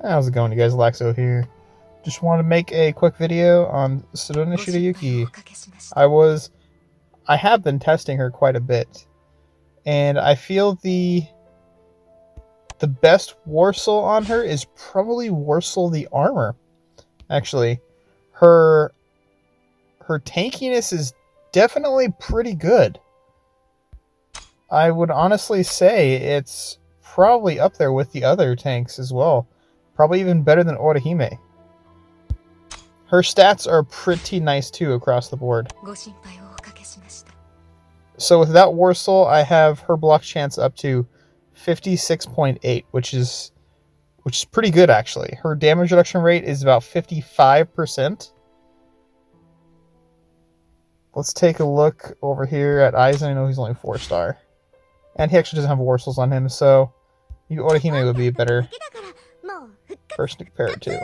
How's it going, you guys? Laxo here. Just wanted to make a quick video on Sudaneshi Shirayuki. I have been testing her quite a bit, and I feel the best Warsaw on her is probably Warsaw the Armor. Actually, her tankiness is definitely pretty good. I would honestly say it's probably up there with the other tanks as well. Probably even better than Orihime. Her stats are pretty nice too across the board. So with that Warsaw, I have her block chance up to 56.8, which is pretty good actually. Her damage reduction rate is about 55%. Let's take a look over here at Aizen. I know he's only 4-star. And he actually doesn't have Warsaws on him, so Orihime would be a better person to compare it to.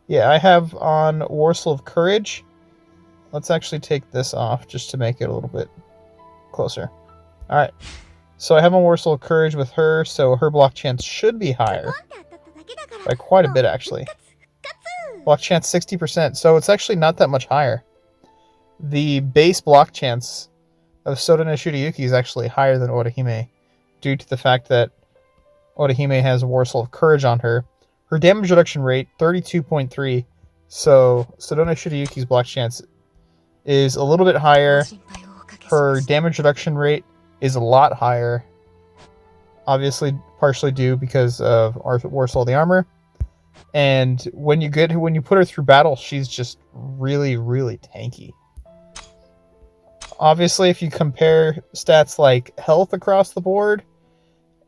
Yeah, I have on Warsaw of Courage. Let's actually take this off just to make it a little bit closer. Alright, so I have on Warsaw of Courage with her, so her block chance should be higher. By quite a bit, actually. Block chance 60%, so it's actually not that much higher. The base block chance of Sudaneshi Shirayuki is actually higher than Orihime, due to the fact that Orihime has Warsaw of Courage on her. Her damage reduction rate, 32.3, so Sudaneshi Shirayuki's block chance is a little bit higher. Her damage reduction rate is a lot higher, obviously partially due because of Warsaw the Armor. And when you put her through battle, she's just really, really tanky. Obviously, if you compare stats like health across the board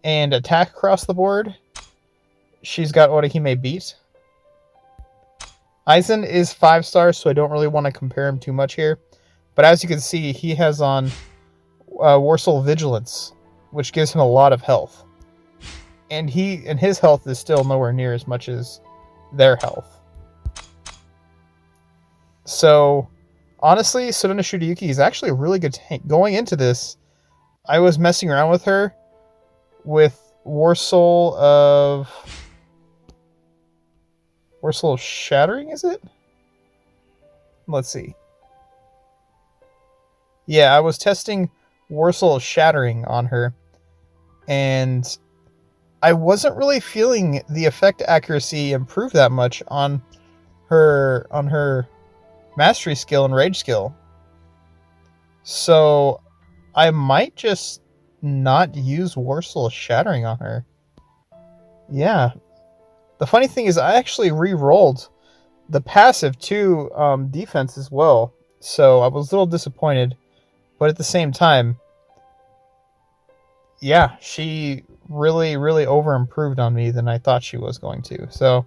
and attack across the board, she's got Orihime beat. Aizen is 5-star, so I don't really want to compare him too much here. But as you can see, he has on Warsaw Vigilance, which gives him a lot of health. And his health is still nowhere near as much as their health. So, honestly, Sudaneshi Shirayuki is actually a really good tank. Going into this, I was messing around with her with Warsaw of Shattering, is it? Let's see. Yeah, I was testing Warsaw Shattering on her, and I wasn't really feeling the effect accuracy improve that much on her mastery skill and rage skill. So I might just not use Warsaw Shattering on her. Yeah. The funny thing is I actually re-rolled the passive to defense as well. So I was a little disappointed. But at the same time, yeah, she really, really over-improved on me than I thought she was going to. So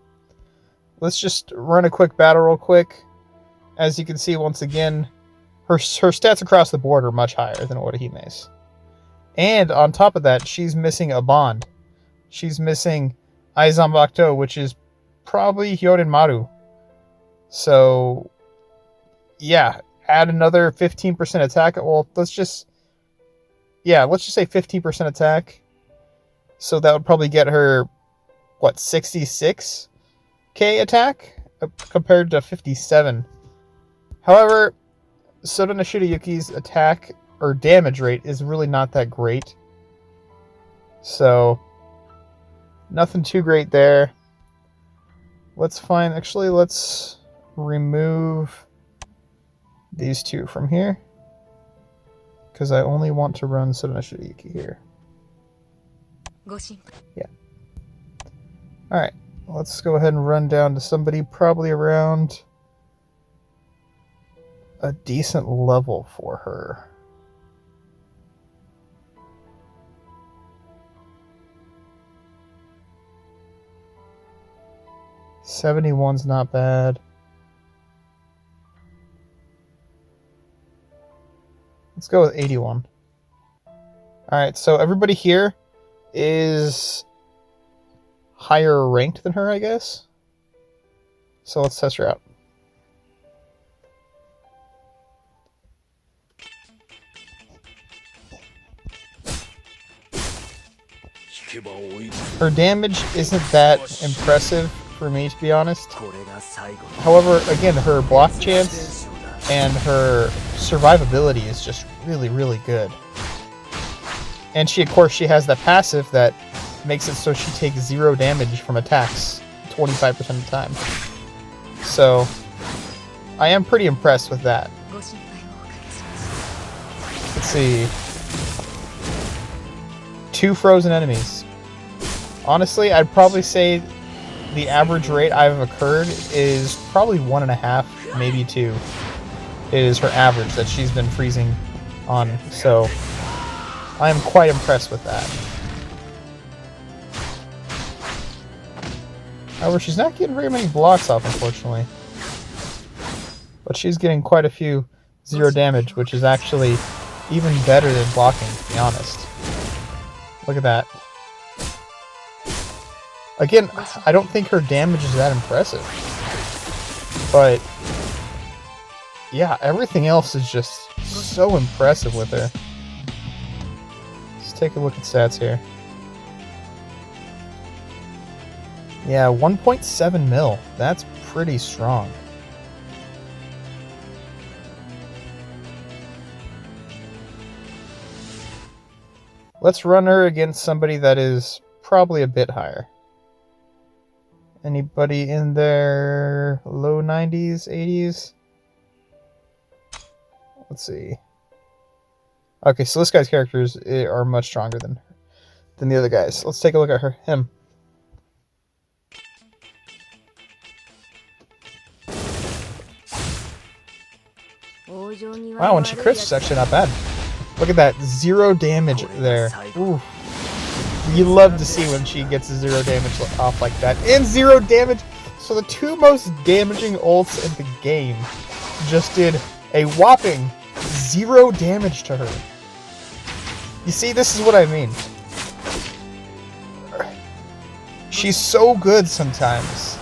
let's just run a quick battle real quick. As you can see, once again, her stats across the board are much higher than Orihime's. And on top of that, she's missing a bond. She's missing Aizanbakuto, which is probably Hyorin Maru. So, yeah, add another 15% attack. Well, let's just say 15% attack. So that would probably get her, what, 66k attack compared to 57. However, Sudaneshi Shirayuki's attack or damage rate is really not that great. So, nothing too great there. Let's remove these two from here, because I only want to run Sudaneshi Shirayuki here. Yeah. Alright, let's go ahead and run down to somebody probably around a decent level for her. $71's not bad. Let's go with 81. Alright, so everybody here is higher ranked than her, I guess. So let's test her out. Her damage isn't that impressive for me, to be honest. However, again, her block chance and her survivability is just really, really good. And she, of course, she has that passive that makes it so she takes 0 damage from attacks 25% of the time. So, I am pretty impressed with that. Let's see. 2 frozen enemies. Honestly, I'd probably say the average rate I've occurred is probably 1.5, maybe 2. Is her average that she's been freezing on. So, I am quite impressed with that. However, she's not getting very many blocks off, unfortunately. But she's getting quite a few 0 damage, which is actually even better than blocking, to be honest. Look at that. Again, I don't think her damage is that impressive. But, yeah, everything else is just so impressive with her. Let's take a look at stats here. Yeah, 1.7 mil. That's pretty strong. Let's run her against somebody that is probably a bit higher. Anybody in their low 90s, 80s? Let's see. Okay, so this guy's characters are much stronger than the other guys. Let's take a look at him. Wow, when she crits, it's actually not bad. Look at that, 0 damage there. Ooh. You love to see when she gets 0 damage off like that. And 0 damage! So the 2 most damaging ults in the game just did a whopping 0 damage to her. You see, this is what I mean. She's so good sometimes.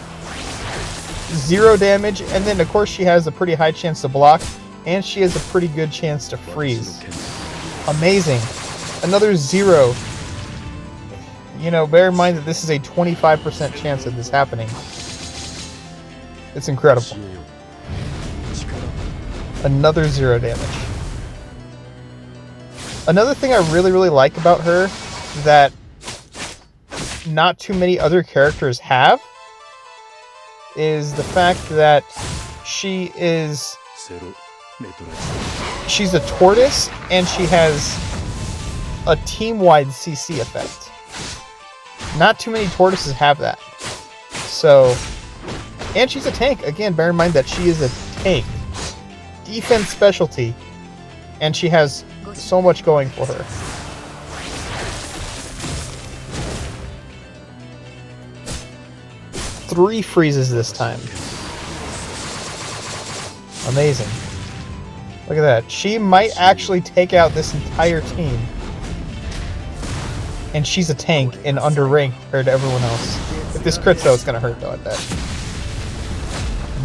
0 damage, and then of course she has a pretty high chance to block, and she has a pretty good chance to freeze. Amazing. Another 0. You know, bear in mind that this is a 25% chance of this happening. It's incredible. Another 0 damage. Another thing I really, really like about her that not too many other characters have is the fact that she's a tortoise and she has a team-wide CC effect. Not too many tortoises have that. So, and she's a tank. Again, bear in mind that she is a tank. Defense specialty. And she has so much going for her. Three freezes this time. Amazing. Look at that. She might actually take out this entire team. And she's a tank and underranked compared to everyone else. If this crits though, it's gonna hurt though, I bet.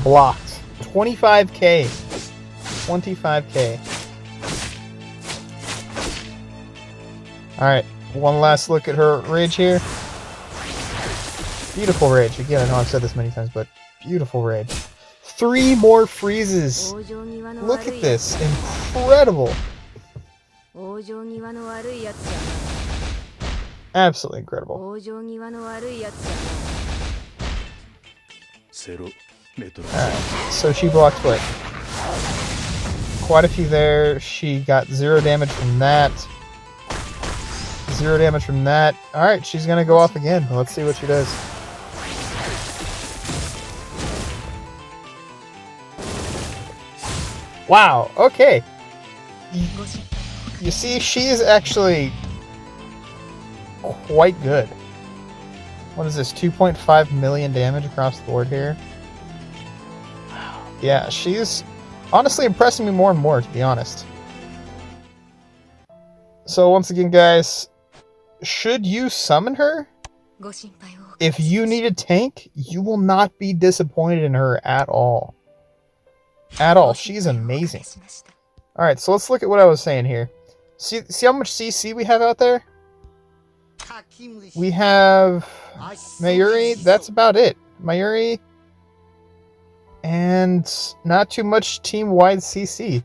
Blocked. 25k. 25k. Alright, one last look at her rage here. Beautiful rage. Again, I know I've said this many times, but beautiful rage. 3 more freezes. Look at this. Incredible. Absolutely incredible. Alright, so she blocked what? Quite a few there. She got 0 damage from that. 0 damage from that. Alright, she's gonna go off again. Let's see what she does. Wow, okay. You see, she is actually quite good. What is this? 2.5 million damage across the board here. Wow. Yeah, she's honestly impressing me more and more, to be honest. So once again, guys, should you summon her? If you need a tank, you will not be disappointed in her at all. At all. She's amazing. Alright, so let's look at what I was saying here. See how much CC we have out there? We have Mayuri. That's about it. Mayuri. And not too much team-wide CC.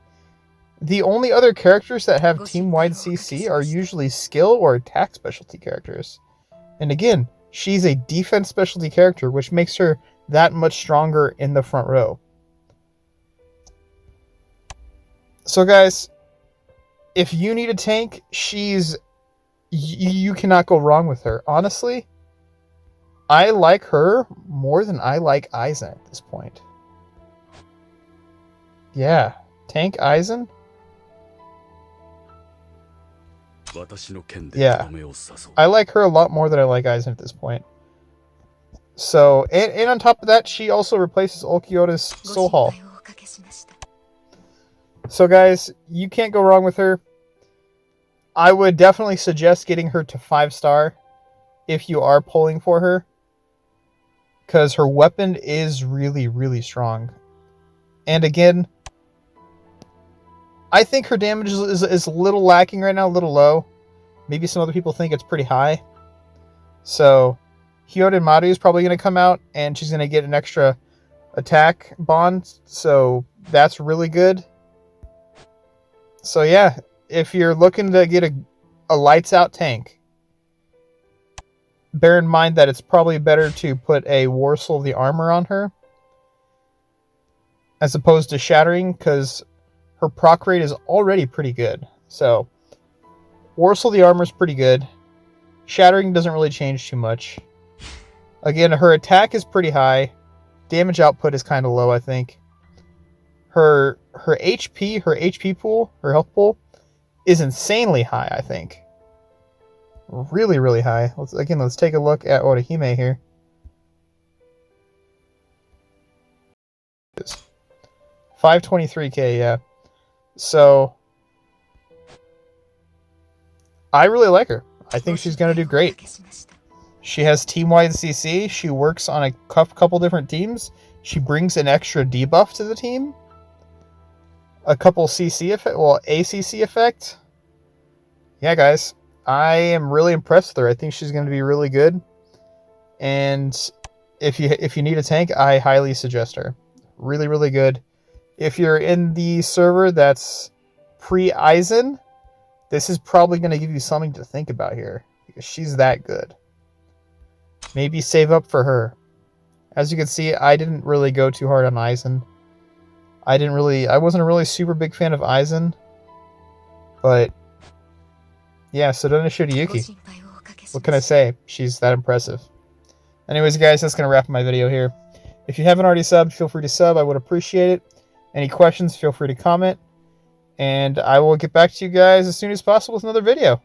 The only other characters that have team-wide CC are usually skill or attack specialty characters. And again, she's a defense specialty character, which makes her that much stronger in the front row. So guys, if you need a tank, you cannot go wrong with her. Honestly, I like her more than I like Aizen at this point. Yeah, tank Aizen? Yeah, I like her a lot more than I like Aizen at this point. So, and on top of that, she also replaces Okiota's Soul Hall. So guys, you can't go wrong with her. I would definitely suggest getting her to 5-star if you are pulling for her, because her weapon is really, really strong. And again, I think her damage is a little lacking right now, a little low. Maybe some other people think it's pretty high. So, Hyoden Maru is probably going to come out, and she's going to get an extra attack bond. So, that's really good. So, yeah, if you're looking to get a lights-out tank, bear in mind that it's probably better to put a Warsoul of the Armor on her as opposed to Shattering, because her proc rate is already pretty good. So, Warsoul the Armor is pretty good. Shattering doesn't really change too much. Again, her attack is pretty high. Damage output is kind of low, I think. Her HP pool, her health pool, is insanely high, I think. Really, really high. Let's take a look at Orihime here. 523k, yeah. So, I really like her. I think she's going to do great. She has team-wide CC. She works on a couple different teams. She brings an extra debuff to the team. A couple CC effect, well, ACC effect. Yeah, guys. I am really impressed with her. I think she's going to be really good. And if you need a tank, I highly suggest her. Really, really good. If you're in the server that's pre-Aizen, this is probably going to give you something to think about here, because she's that good. Maybe save up for her. As you can see, I didn't really go too hard on Aizen. I wasn't a really super big fan of Aizen. But, yeah, Sudaneshi Shirayuki. What can I say? She's that impressive. Anyways, guys, that's going to wrap up my video here. If you haven't already subbed, feel free to sub. I would appreciate it. Any questions, feel free to comment. And I will get back to you guys as soon as possible with another video.